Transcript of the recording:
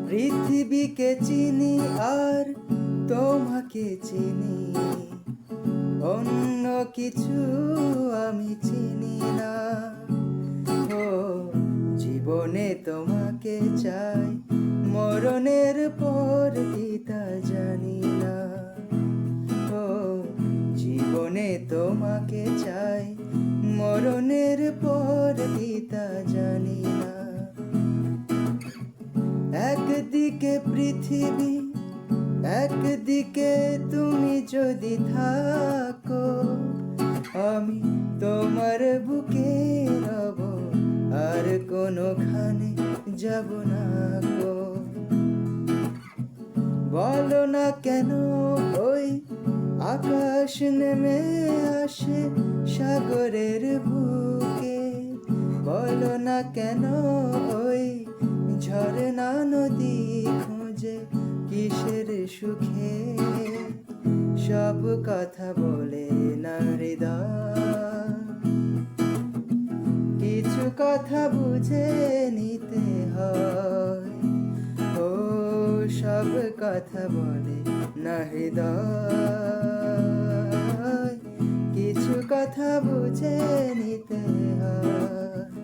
পৃথিবীকে চিনি আর তোমাকে চিনি, অন্য কিছু আমি চিনি না। ও জীবনে তোমাকে চাই, মরণের পর কি তা জানি না। ও জীবনে তোমাকে চাই, মরণের পর কি তা জানি না। একদিকে পৃথিবী, একদিকে তুমি যদি থাকো, আমি তোমার বুকে রব, আর কোনোখানে যাব না গো। বলো না কেন ওই আকাশ নেমে আসে সাগরের বুকে, বলো না কেন ওই ঝরনা নদী খুঁজে কিসের সুখে। সব কথা বলে না হৃদয়, কিছু কথা বুঝে নিতে হয়। ও সব কথা বলে না হৃদয়, কিছু কথা বুঝে নিতে হয়।